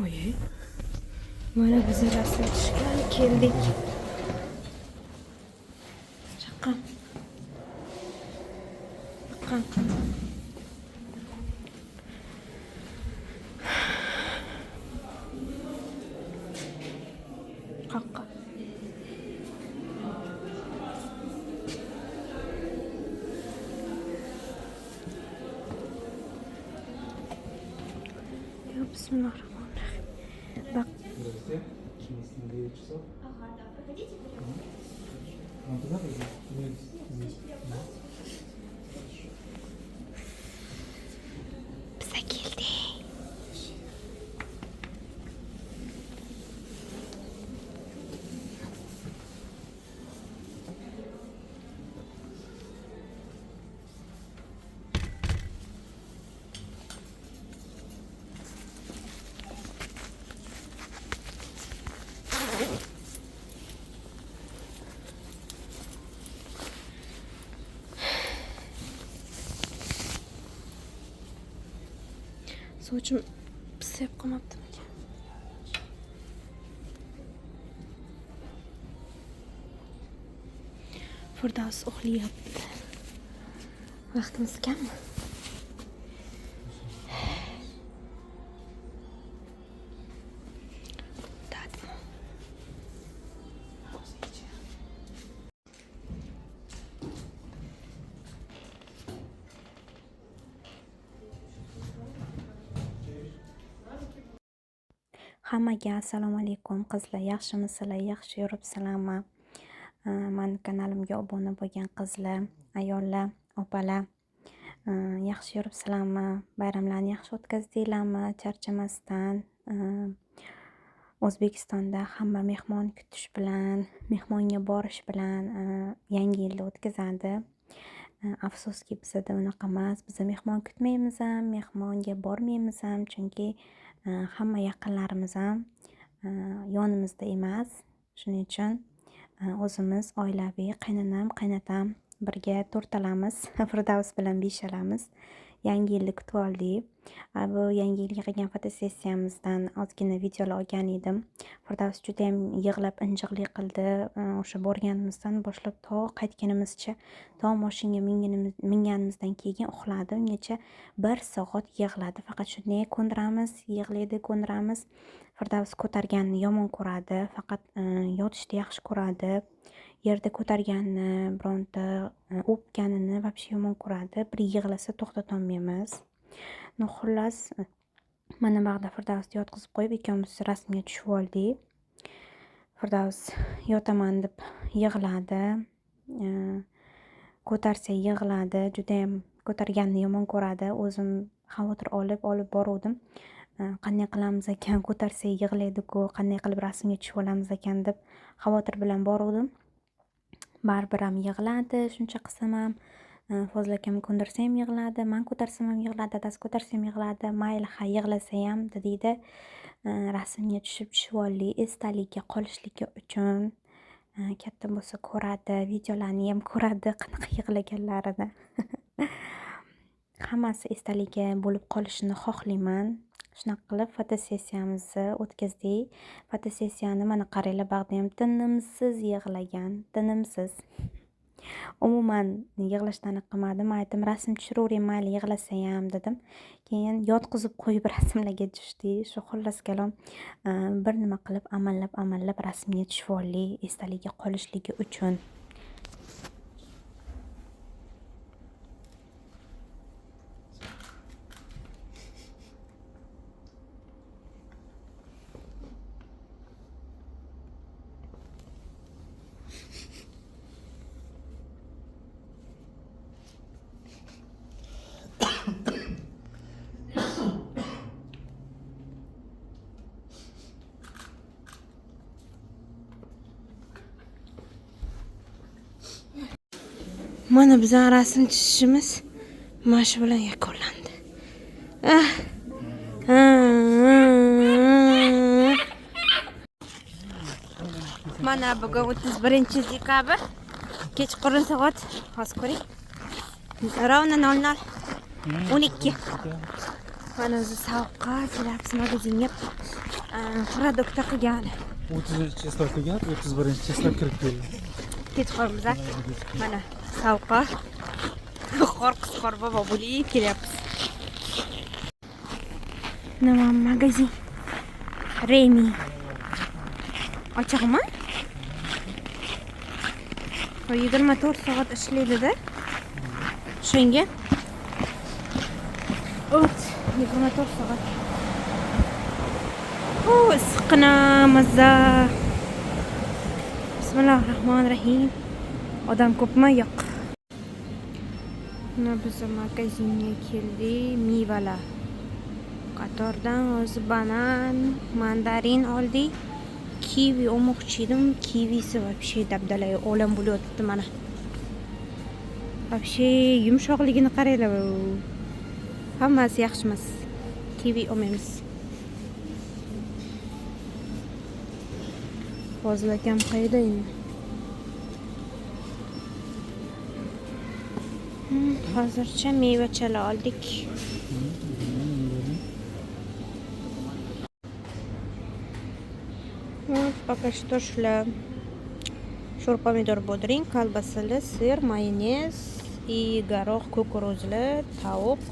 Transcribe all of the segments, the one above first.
Oy. Mana biz rasm tushgan keldik. Chaqqan. Qaqqan. Qaqqan. Ya bismillahirrahmanirrahim. Bak. Здравствуйте. На 9 часов. Ага, да, проходите, пожалуйста. Вам туда пойдем? Нет, здесь. Да. Bize geldi. Sochim pisib qolmabdimi? Firdavs uxlayapti. Vaqtimiz kammi? Hammaga assalomu alaykum qizlar, yaxshimisizlar? Yaxshi yuribsizlarmi? Mani kanalimga obuna bo'lgan qizlar, ayollar, opalar, yaxshi yuribsizlarmi? Bayramlarni yaxshi o'tkazdinglarmi? Charchamasdan. O'zbekistonda hamma mehmon kutish bilan, mehmonga borish bilan yangi yilni o'tkazadi. Afsuski bizda unaqa emas. Biz mehmon kutmaymiz ham, mehmonga bormaymiz ham, chunki hamma yaqinlarimiz ham yonimizda emas. Shuning uchun o'zimiz oilaviy qaynonam, qaynotam birga to'rtalamiz Firdavs bilan beshalamiz yangi yilni kutib oldik. Bu yangi yilga qilgan fotosessiyamizdan ozgina videolar olgan edim. Firdavs juda ham yig'lab injiqlik qildi. O'sha borganimizdan boshlab to qaytganimizcha, to mashinaga minganimizdan keyin uxladi. Ungacha 1 soat yig'ladi. Faqat shunday ko'ndiramiz, yig'laydi, ko'ndiramiz. Firdavs ko'targanni yomon ko'radi, faqat yotishni yaxshi ko'radi. Yerda ko'targanni, bironta o'pganini vobshe yomon ko'radi. Bir yig'lasa to'xtatolmaymiz. No xullas, mana bag'da Firdavsni yotqizib qo'yib, ikkovimiz rasmga tushib oldik. Firdavs yotaman deb yig'ladi. Ko'tarsa yig'ladi. Juda ham ko'targanni yomon ko'radi. O'zim xavotir olib boruvdim. Qanday qilamiz ekan, ko'tarsa yig'laydi-ku, qanday qilib rasmga tushib olamiz ekan deb xavotir bilan boruvdim. Baribir ham yig'ladi. Shuncha qilsam ham, Fozil akam ko'ndirsa ham yig'ladi, men ko'tarsam ham yig'ladi, dadasi ko'tarsa ham yig'ladi. Mayli, ha yig'lasa ham dedi. Rasmga tushib oldik, esdalikka qolishligi uchun. Katta bo'lsa ko'radi, videolarni ham ko'radi, qanaqa yig'laganlarini. Hammasi esdalikka bo'lib qolishini xohlayman. Shunaqa qilib fotosessiyamizni o'tkazdik. Fotosessiyani mana qaranglar, bag'da ham tinimsiz yig'lagan, tinimsiz. Umuman yig'lashdan qilmadim. Aytdim, rasm tushiravering, mayli yig'lasa ham dedim. Keyin yotqizib qo'yib rasmlarga tushdik. Shu xullas kalom bir nima qilib amallab rasmga tushib oldik, esdalikka qolishligi uchun. Mana bizning rasm chizishimiz mana shu bilan yakunlandi. Mana bugun 31-dekabr. Kechqurun soat, hozir ko'ring. Ravna 00:12. Mana o'zi sovuqqa kelyapmiz magazinga. Produktlar qilgan. 30 cheslab kelgan, 31 cheslab kirib keldi. Ketib qolamiz. Mana sovuqqa qor bobo bo'lib kelyapmiz. Nima magazin? Remi. Ochiqmi? 24 soat ishlaydi-da. Shunga 24 soat. Issiqqina mazza. Bismillahirrohmanirrohim. Odam ko'pmi? Yo'q. Mana biz magazinga keldik. Mevalar. Qatordan o'zi banan, mandarin oldik. Kivi olmoqchi edim. Kivisi вообще dabdala olam bo'lyapti mana. Вообще yumshoqligini qaranglar. Hammasi yaxshi emas. Kivi olmaymiz. Hozirkam qayda endi? Hozircha mevachalar oldik. Пока что шла sho'r pomidor bodring, kolbasali, sir, mayonez и горох, kukuruzli, tovuq.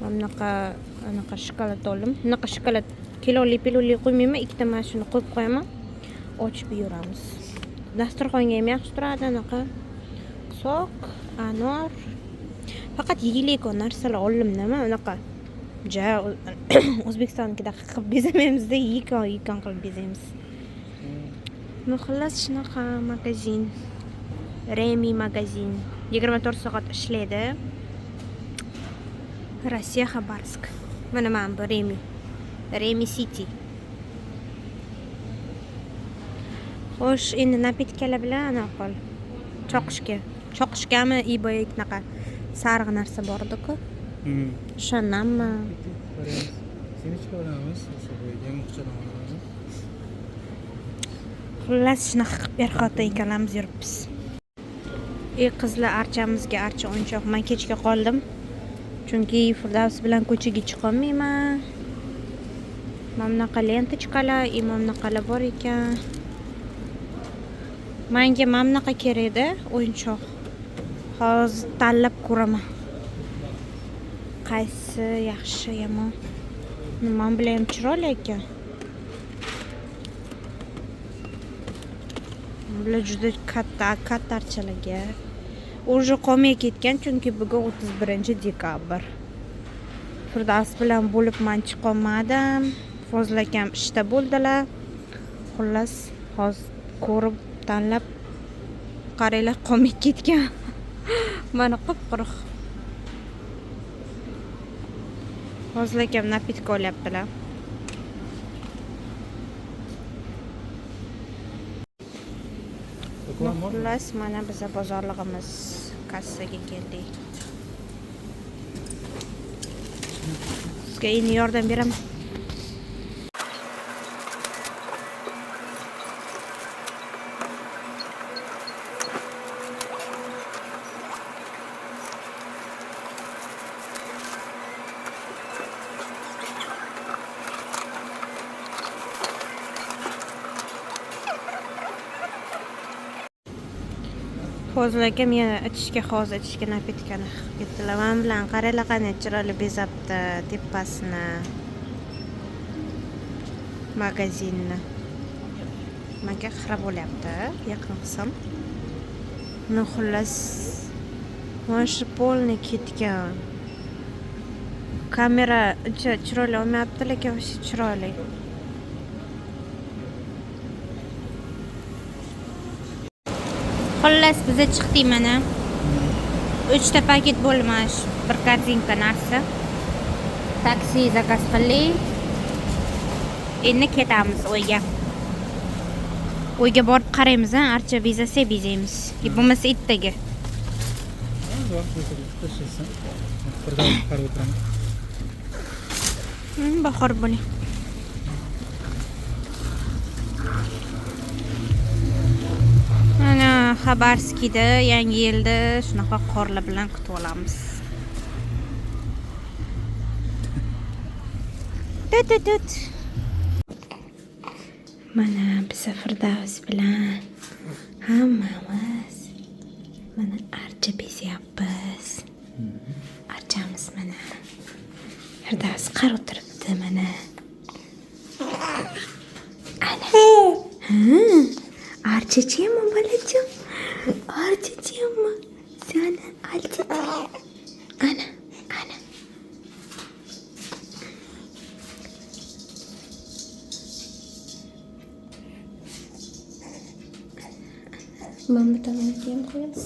Anaqa shokolad oldim. Anaqa shokolad kiloli qo'ymayman, ikkita mana shuni qo'yib qo'yaman. Ochib yuramiz. Dasturxonga ham yaxshi turadi anaqa. Soq, anor. Faqat yeyilik narsalar oldim nima anaqa. O'zbekistonnikida qilib bezamaymiz-da, yekon qilib bezaymiz. Ну, xullas shunaqa magazin. Remi magazin. 24 soat ishlaydi. Rossiya Xabarovsk. Mana bu Remi. Remi City. Xo'sh, endi napitkalar bilan ana qol. Choqishgami iboyatnaqa sariq narsa bor edi-ku. O'shandanmi? Semichka olamiz, yamoqchadan olamiz. Xullas shunaqa qilib berxotin ikkalamiz yuribmiz. Qizlar archamizga archa o'yinchoq. Men kechga qoldim. Chunki Firdavs bilan ko'chaga chiqolmayman. Mamnaqa lentachkalar, mamnaqalar bor ekan. Menga mamnaqa kerak-da, o'yinchoq. Hozir tanlab ko'raman. Qaysi yaxshi, yomon? Men bilan ham chiroyli ekan. Bular juda katta archalarga. Уже qolmay ketgan, chunki bugun 31-dekabr. Firdavs bilan bo'lib men chiqolmadim. Fozlakam ishda bo'ldilar. Xullas, hozir ko'rib tanlab qaranglar qolmay ketgan. Mana qip-quruq. Fozlakam napitka olyaptilar. Xullas, mana biza bozorlig'imiz kassaga keldik. Sizga endi yordam beraman. Hozirga men ichishga napitkani ketdilar. Men bilan qaranglar qanday chiroyli bezabdi tepasini. Magazinni. Menga xira bo'lyapti, yaqin qilsam. No xullas mana shu polni ketgan. Kamera chiroyli olmayapti, lekin chiroyli. Xullas biza chiqdik mana. 3 ta paket bo'lmash, bir korzinka narsa. Taksi zakaz qildik. Endi ketamiz uyga. Uyga borib qaraymiz, archa bezasa bezaymiz. Bo'lmasa ertaga. Bahor bo'ling. Mana Xabarovskda yangi yilda shunaqa qorlar bilan kutib olamiz. Tut. Mana biz Firdavs bilan hammamiz mana archa bezyapmiz. Archamiz mana. Firdavs qarab o'tiribdi mana. Ana. Archachiymi bolajon? Archachiymi? Sana archa. Ana. Mama tangan diam koyarız.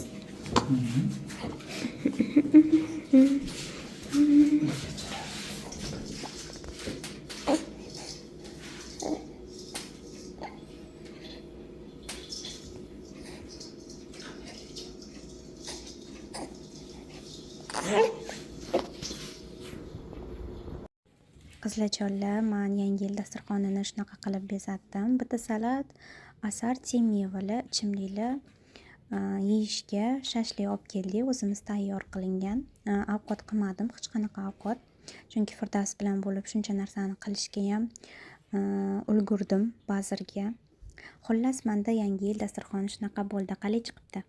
Qizlarjonlar, men yangi yil dasturxonini shunaqa qilib bezatdim. Bitta salat, asorti mevali ichimliklar yeyishga shashlik olib keldik. O'zimiz tayyor qilingan. Ovqat qilmadim, hech qanaqa ovqat. Chunki Firdavs bilan bo'lib shuncha narsani qilishga ham ulgurdim ba'zirga. Xullas, menda yangi yil dasturxoni shunaqa bo'ldi. Qalay chiqibdi?